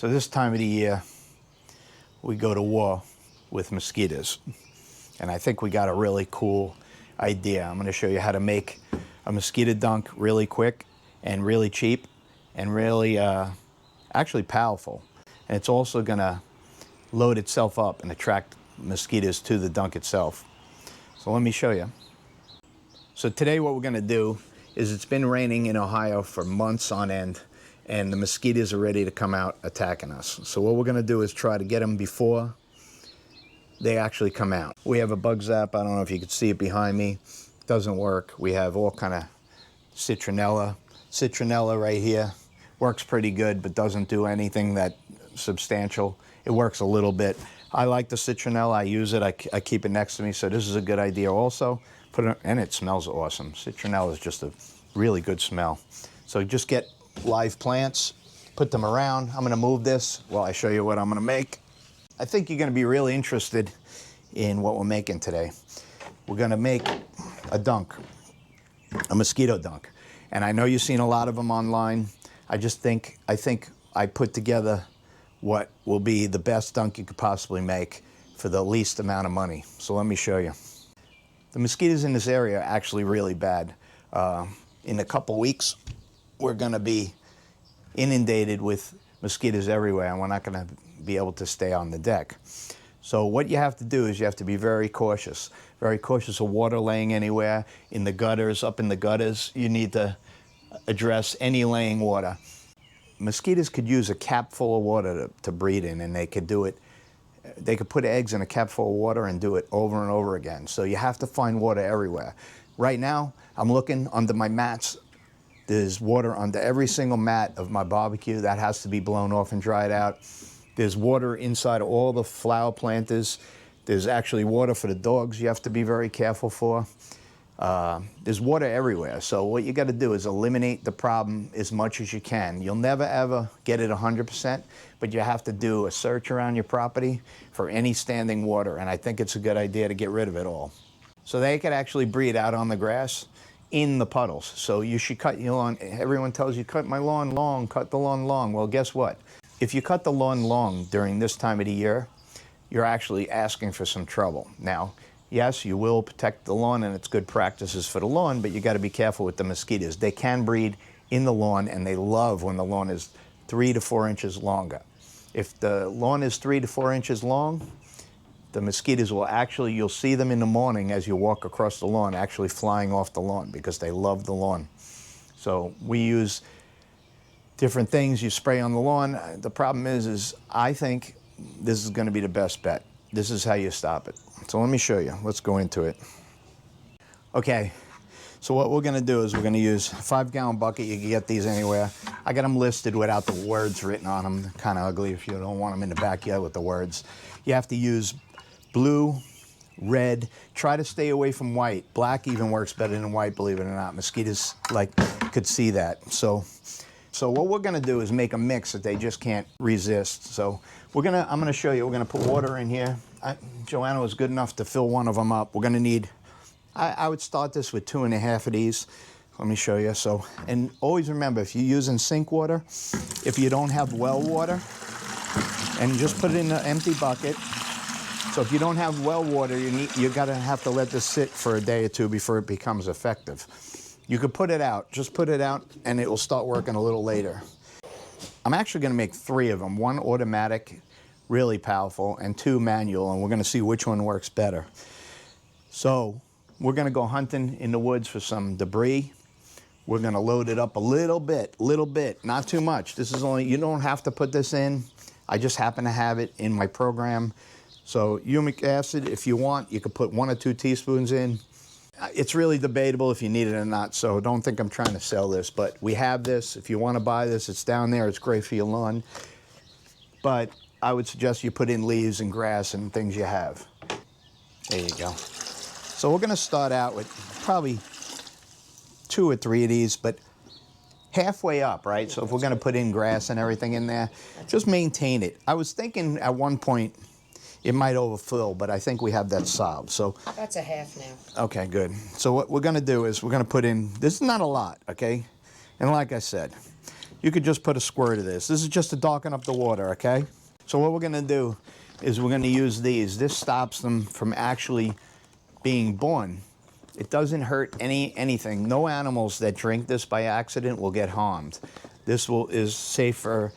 So this time of the year, we go to war with mosquitoes. And I think we got a really cool idea. I'm gonna show you how to make a mosquito dunk really quick and really cheap and really actually powerful. And it's also gonna load itself up and attract mosquitoes to the dunk itself. So let me show you. So today what we're gonna do is, it's been raining in Ohio for months on end, and the mosquitoes are ready to come out attacking us. So what we're gonna do is try to get them before they actually come out. We have a bug zap. I don't know if you can see it behind me. It doesn't work. We have all kind of citronella. Citronella right here works pretty good, but doesn't do anything that substantial. It works a little bit. I like the citronella. I use it. I keep it next to me, so this is a good idea also. And it smells awesome. Citronella is just a really good smell. So just get live plants, put them around. I'm gonna move this while I show you what I'm gonna make. I think you're gonna be really interested in what we're making today. We're gonna make a dunk, a mosquito dunk. And I know you've seen a lot of them online. I think I put together what will be the best dunk you could possibly make for the least amount of money. So let me show you. The mosquitoes in this area are actually really bad. In a couple weeks, we're gonna be inundated with mosquitoes everywhere, and we're not gonna be able to stay on the deck. So what you have to do is you have to be very cautious of water laying anywhere, in the gutters, up in the gutters. You need to address any laying water. Mosquitoes could use a cap full of water to breed in, and they could do it. They could put eggs in a cap full of water and do it over and over again. So you have to find water everywhere. Right now, I'm looking under my mats. There's water under every single mat of my barbecue. That has to be blown off and dried out. There's water inside all the flower planters. There's actually water for the dogs you have to be very careful for. There's water everywhere. So what you got to do is eliminate the problem as much as you can. You'll never ever get it 100%, but you have to do a search around your property for any standing water, and I think it's a good idea to get rid of it all. So they could actually breed out on the grass in the puddles. So you should cut your lawn. Everyone tells you, cut my lawn long, cut the lawn long. Well, guess what? If you cut the lawn long during this time of the year, you're actually asking for some trouble. Now, yes, you will protect the lawn, and it's good practices for the lawn, but you got to be careful with the mosquitoes. They can breed in the lawn, and they love when the lawn is 3 to 4 inches longer. If the lawn is 3 to 4 inches long, the mosquitoes will actually, you'll see them in the morning as you walk across the lawn, actually flying off the lawn because they love the lawn. So we use different things you spray on the lawn. The problem is I think this is going to be the best bet. This is how you stop it. So let me show you. Let's go into it. Okay, so what we're gonna do is we're gonna use a 5-gallon bucket. You can get these anywhere. I got them listed without the words written on them. They're kind of ugly if you don't want them in the backyard with the words. You have to use blue, red. Try to stay away from white. Black even works better than white, believe it or not. Mosquitoes could see that. So what we're gonna do is make a mix that they just can't resist. So I'm gonna show you. We're gonna put water in here. Joanna was good enough to fill one of them up. We're gonna need, I would start this with 2.5 of these. Let me show you. So, and always remember, if you're using sink water, if you don't have well water, and just put it in an empty bucket. So if you don't have well water, you're gonna have to let this sit for a day or two before it becomes effective. You could put it out, just put it out, and it will start working a little later. I'm actually gonna make 3 of them, 1 automatic, really powerful, and 2 manual, and we're gonna see which one works better. So we're gonna go hunting in the woods for some debris. We're gonna load it up a little bit, not too much. This is only, you don't have to put this in. I just happen to have it in my program. So humic acid, if you want, you could put 1 or 2 teaspoons in. It's really debatable if you need it or not, so don't think I'm trying to sell this, but we have this. If you want to buy this, it's down there. It's great for your lawn. But I would suggest you put in leaves and grass and things you have. There you go. So we're going to start out with probably 2 or 3 of these, but halfway up, right? So if we're going to put in grass and everything in there, just maintain it. I was thinking at one point it might overfill, but I think we have that solved. So that's a half now. Okay, good. So what we're going to do is we're going to put in, this is not a lot, okay? And like I said, You could just put a squirt of this. This is just to darken up the water, okay? So what we're gonna do is we're gonna use these. This stops them from actually being born. It doesn't hurt anything. No animals that drink this by accident will get harmed. This is safe for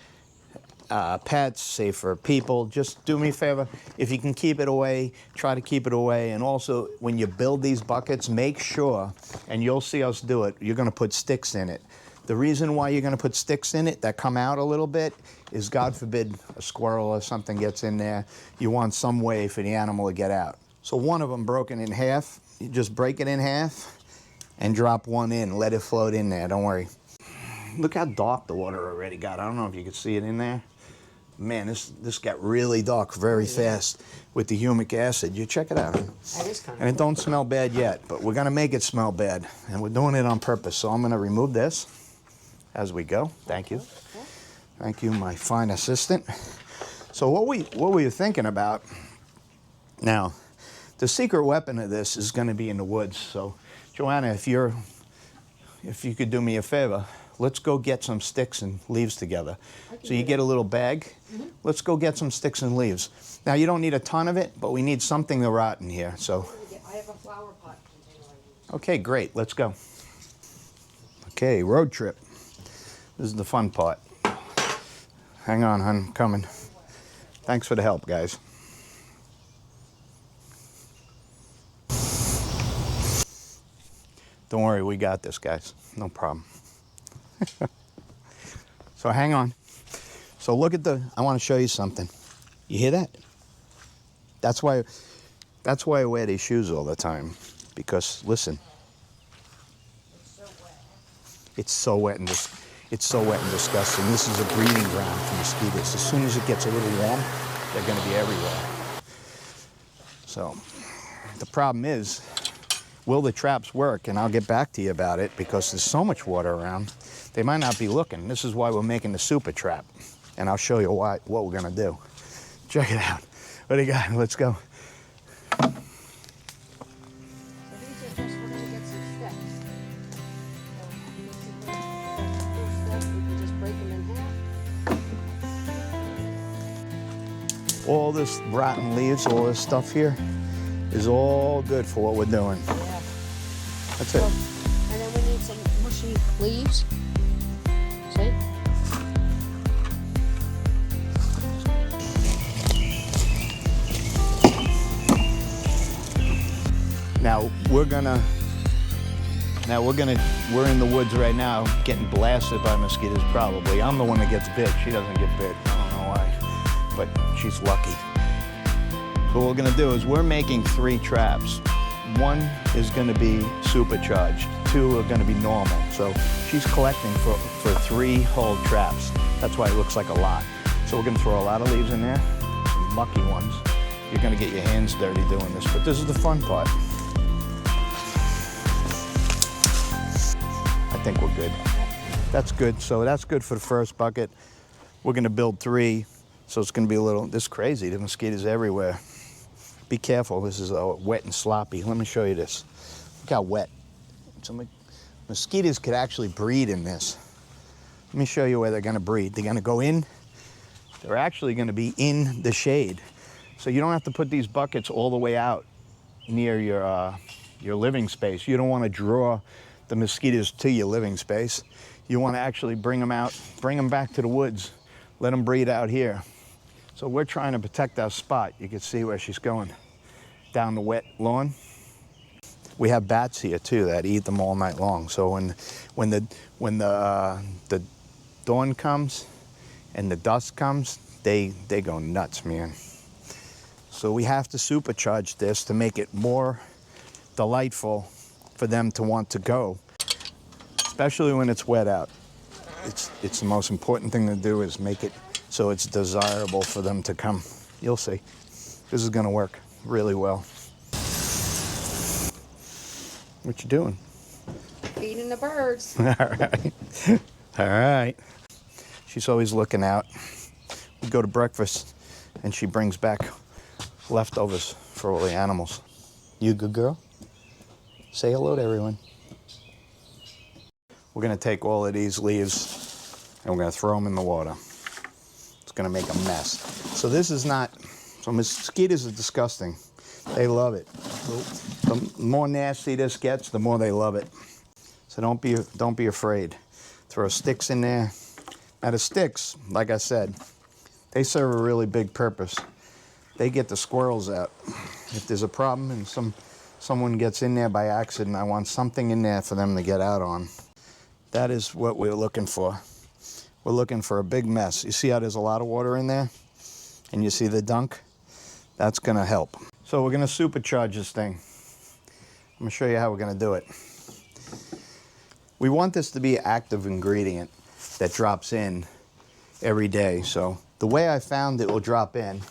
pets, safe for people. Just do me a favor, if you can keep it away, try to keep it away. And also, when you build these buckets, make sure, and you'll see us do it, you're gonna put sticks in it. The reason why you're gonna put sticks in it that come out a little bit is, God forbid, a squirrel or something gets in there. You want some way for the animal to get out. So one of them broken in half, you just break it in half and drop one in, let it float in there, don't worry. Look how dark the water already got. I don't know if you can see it in there. Man, this got really dark very fast with the humic acid. You check it out. That is kind of and it don't smell bad yet, but we're gonna make it smell bad. And we're doing it on purpose. So I'm gonna remove this as we go. Thank you. Thank you, my fine assistant. So what were you thinking about? Now, the secret weapon of this is gonna be in the woods. So Joanna, if you could do me a favor, let's go get some sticks and leaves together. So you get a little bag. Let's go get some sticks and leaves. Now you don't need a ton of it, but we need something to rot in here. So I have a flower pot container. okay, great, let's go. Okay, road trip. This is the fun part. Hang on, hon, I'm coming. Thanks for the help, guys. Don't worry, we got this, guys. No problem. So hang on. So look at I want to show you something. You hear that? That's why I wear these shoes all the time. Because listen. It's so wet and disgusting. This is a breeding ground for mosquitoes. As soon as it gets a little warm, they're going to be everywhere. So the problem is, will the traps work? And I'll get back to you about it because there's so much water around. They might not be looking. This is why we're making the super trap. And I'll show you what we're gonna do. Check it out. What do you got? Let's go. So these are just, we're gonna get some steps. So first step, we can just break them in half. All this rotten leaves, all this stuff here, is all good for what we're doing. Yeah. That's it. And then we need some mushy leaves. See? Now we're in the woods right now getting blasted by mosquitoes probably. I'm the one that gets bit. She doesn't get bit. I don't know why, but she's lucky. What we're gonna do is we're making 3 traps. 1 is gonna be supercharged, 2 are gonna be normal. So she's collecting for 3 whole traps. That's why it looks like a lot. So we're gonna throw a lot of leaves in there, some lucky ones. You're gonna get your hands dirty doing this, but this is the fun part. I think we're good. That's good, so that's good for the first bucket. We're gonna build 3, so it's gonna be a little, this is crazy, the mosquitoes everywhere. Be careful, this is wet and sloppy. Let me show you this. Look how wet. So mosquitoes could actually breed in this. Let me show you where they're gonna breed. They're gonna go in, they're actually gonna be in the shade. So you don't have to put these buckets all the way out near your living space. You don't wanna draw the mosquitoes to your living space. You wanna actually bring them out, bring them back to the woods, let them breed out here. So we're trying to protect our spot. You can see where she's going, down the wet lawn. We have bats here too that eat them all night long. So when the dawn comes and the dusk comes, they go nuts, man. So we have to supercharge this to make it more delightful for them to want to go, especially when it's wet out. It's the most important thing to do is make it so it's desirable for them to come. You'll see. This is gonna work really well. What you doing? Feeding the birds. All right. All right. She's always looking out. We go to breakfast and she brings back leftovers for all the animals. You a good girl? Say hello to everyone. We're gonna take all of these leaves and we're going to throw them in the water. It's going to make a mess. So this is not, so mosquitoes are disgusting. They love it. The more nasty this gets, the more they love it. So don't be afraid. Throw sticks in there. Now the sticks, like I said, they serve a really big purpose. They get the squirrels out. If there's a problem and someone gets in there by accident, I want something in there for them to get out on. That is what we're looking for. We're looking for a big mess. You see how there's a lot of water in there? And you see the dunk? That's gonna help. So we're gonna supercharge this thing. I'm gonna show you how we're gonna do it. We want this to be an active ingredient that drops in every day. So the way I found it will drop in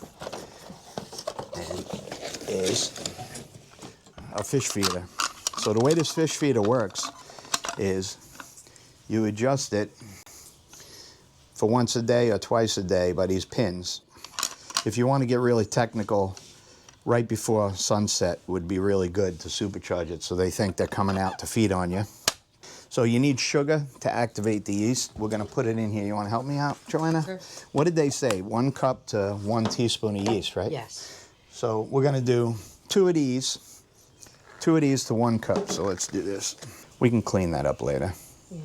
is a fish feeder. So the way this fish feeder works is you adjust it for once a day or twice a day by these pins. If you want to get really technical, right before sunset would be really good to supercharge it so they think they're coming out to feed on you. So you need sugar to activate the yeast. We're going to put it in here. You want to help me out, Joanna? Sure. What did they say? 1 cup to 1 teaspoon of yeast, right? Yes. So we're going to do 2 of these to 1 cup. So let's do this. We can clean that up later. Yeah.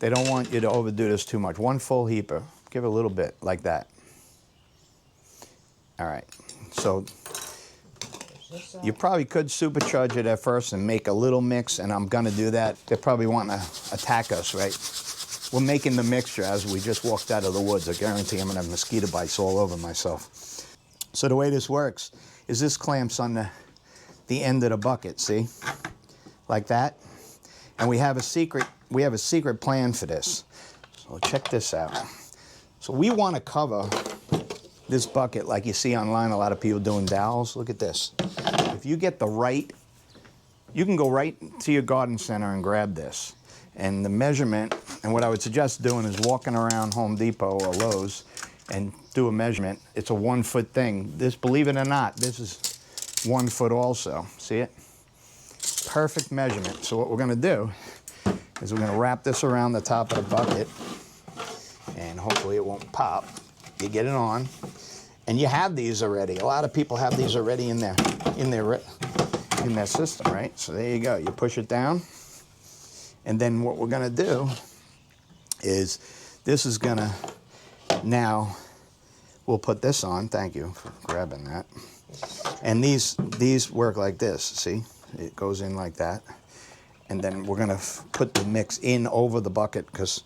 They don't want you to overdo this too much. 1 full heaper. Give it a little bit, like that. All right. So you probably could supercharge it at first and make a little mix, and I'm going to do that. They're probably wanting to attack us, right? We're making the mixture as we just walked out of the woods. I guarantee I'm going to have mosquito bites all over myself. So the way this works is this clamps on the end of the bucket, see? Like that. And we have a secret plan for this. So check this out. So we want to cover this bucket like you see online, a lot of people doing dowels. Look at this. If you get the right, you can go right to your garden center and grab this. And the measurement, and what I would suggest doing is walking around Home Depot or Lowe's and do a measurement. It's a 1 foot thing. This, believe it or not, this is 1 foot also. See it? Perfect measurement. So what we're gonna do is we're gonna wrap this around the top of the bucket, and hopefully it won't pop. You get it on, and you have these already. A lot of people have these already in their system, right? So there you go. You push it down, and then what we're gonna do is this is gonna, now we'll put this on. Thank you for grabbing that. And these work like this. See, it goes in like that, and then we're gonna put the mix in over the bucket, because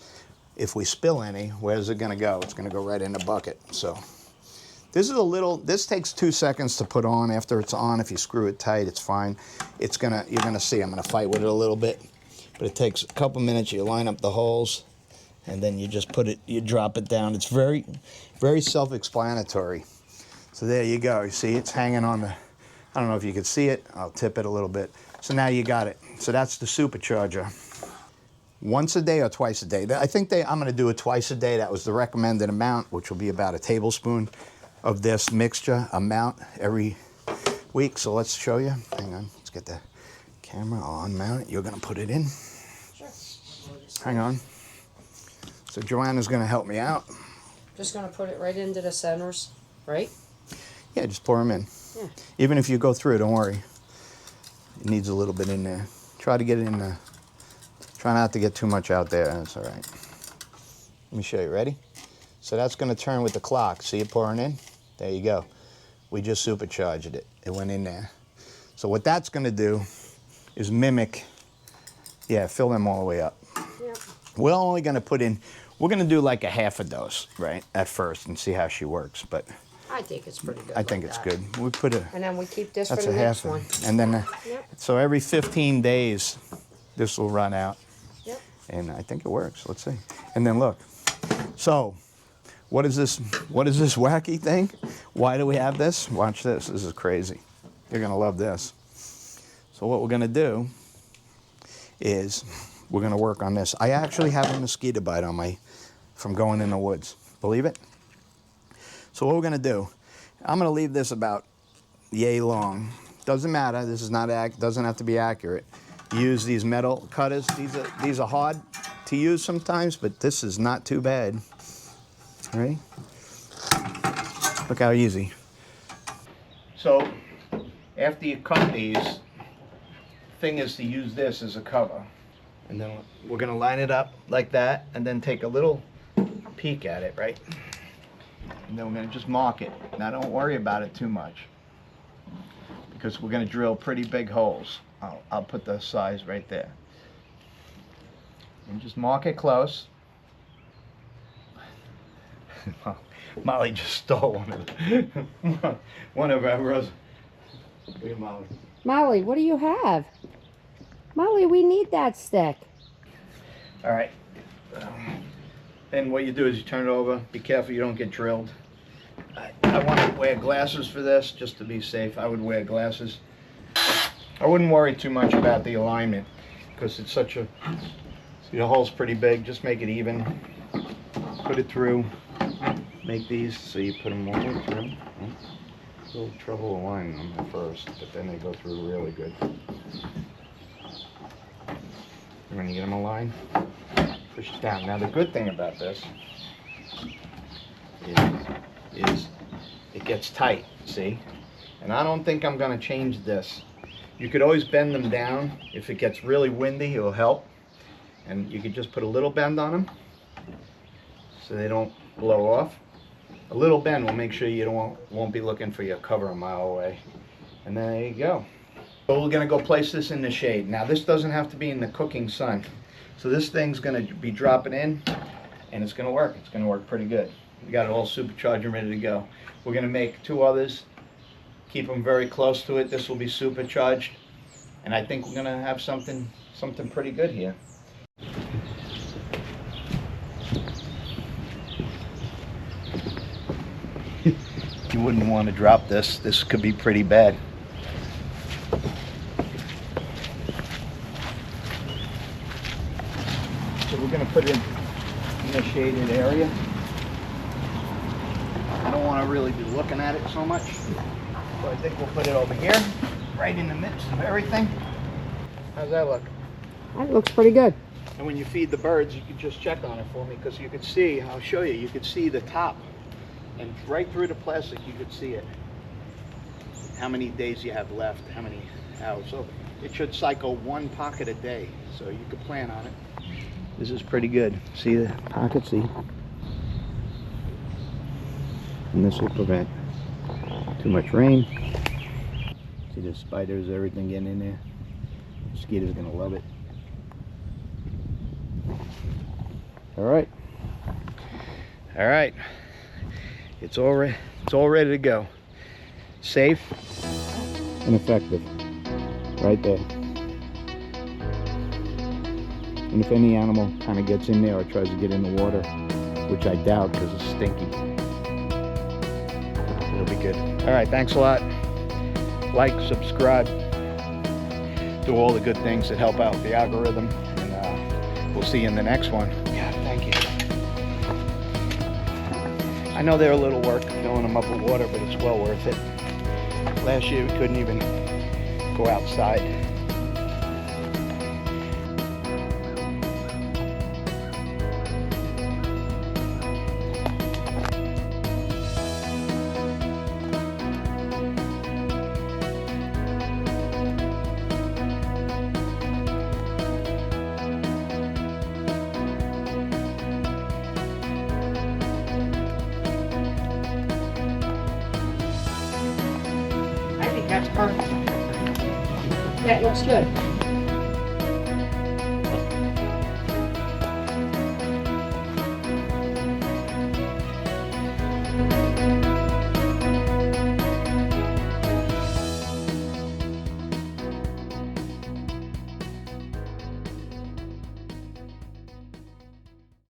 if we spill any, where's it gonna go? It's gonna go right in the bucket. So this takes 2 seconds to put on. After it's on, if you screw it tight, it's fine. You're gonna see, I'm gonna fight with it a little bit, but it takes a couple minutes. You line up the holes, and then you just you drop it down. It's very, very self-explanatory. So there you go. You see, it's hanging on I don't know if you can see it. I'll tip it a little bit. So now you got it. So that's the supercharger. Once a day or twice a day. I think I'm going to do it twice a day. That was the recommended amount, which will be about a tablespoon of this mixture amount every week. So let's show you. Hang on. Let's get the camera on, mount it. You're going to put it in. Sure. Hang on. So Joanna's going to help me out. Just gonna put it right into the centers, right? Yeah, just pour them in. Yeah. Even if you go through, don't worry. It needs a little bit in there. Try to get it in there. Try not to get too much out there. That's all right. Let me show you. Ready? So that's going to turn with the clock. See it pouring in? There you go. We just supercharged it. It went in there. So what that's going to do is mimic, yeah, fill them all the way up. Yep. We're only going to put in, we're going to do like a half a dose, right, at first, and see how she works. But I think it's pretty good. I think like it's that. good. We put a, And then we keep this for that's the a next half one. And then, Yep. so every 15 days, this will run out. Yep. And I think it works. Let's see. And then look. So, what is this wacky thing? Why do we have this? Watch this. This is crazy. You're going to love this. So what we're going to do is we're going to work on this. I actually have a mosquito bite on from going in the woods. Believe it? So what we're going to do, I'm going to leave this about yay long. Doesn't matter. This is not doesn't have to be accurate. Use these metal cutters. These are hard to use sometimes, but this is not too bad. Ready? Look how easy. So after you cut these, thing is to use this as a cover. And then we're gonna line it up like that and then take a little peek at it, right? And then we're gonna just mark it. Now don't worry about it too much because we're gonna drill pretty big holes. I'll put the size right there. And just mark it close. Molly just stole one of our roses. Look at Molly. Molly, what do you have? Molly, we need that stick. All right. And what you do is you turn it over. Be careful you don't get drilled. I want to wear glasses for this just to be safe. I would wear glasses. I wouldn't worry too much about the alignment because it's such a... See, the hole's pretty big. Just make it even. Put it through. Make these so you put them all the way through. A little trouble aligning them at first, but then they go through really good. And when you get them aligned, push it down. Now the good thing about this is it gets tight, see? And I don't think I'm going to change this. You could always bend them down. If it gets really windy, it will help. And you could just put a little bend on them so they don't blow off. A little bend will make sure you won't be looking for your cover a mile away. And there you go. So we're going to go place this in the shade. Now this doesn't have to be in the cooking sun. So this thing's going to be dropping in and it's going to work. It's going to work pretty good. We got it all supercharged and ready to go. We're going to make 2 others. Keep them very close to it. This will be supercharged. And I think we're going to have something pretty good here. You wouldn't want to drop this. This could be pretty bad. So we're going to put it in a shaded area. I don't want to really be looking at it so much. So I think we'll put it over here, right in the midst of everything. How's that look? That looks pretty good. And when you feed the birds, you can just check on it for me because you can see, I'll show you, you can see the top. And right through the plastic, you could see it. How many days you have left, how many hours. So it should cycle 1 pocket a day. So you could plan on it. This is pretty good. See the pocket, see? And this will prevent too much rain. See the spiders, everything getting in there. Mosquitoes gonna love it. All right. All right. It's all ready to go. Safe and effective. Right there. And if any animal kind of gets in there or tries to get in the water, which I doubt because it's stinky, it'll be good. All right, thanks a lot. Like, subscribe, do all the good things that help out the algorithm, and we'll see you in the next one. Yeah, thank you. I know they're a little work filling them up with water, but it's well worth it. Last year we couldn't even go outside. I think that's perfect. That looks good.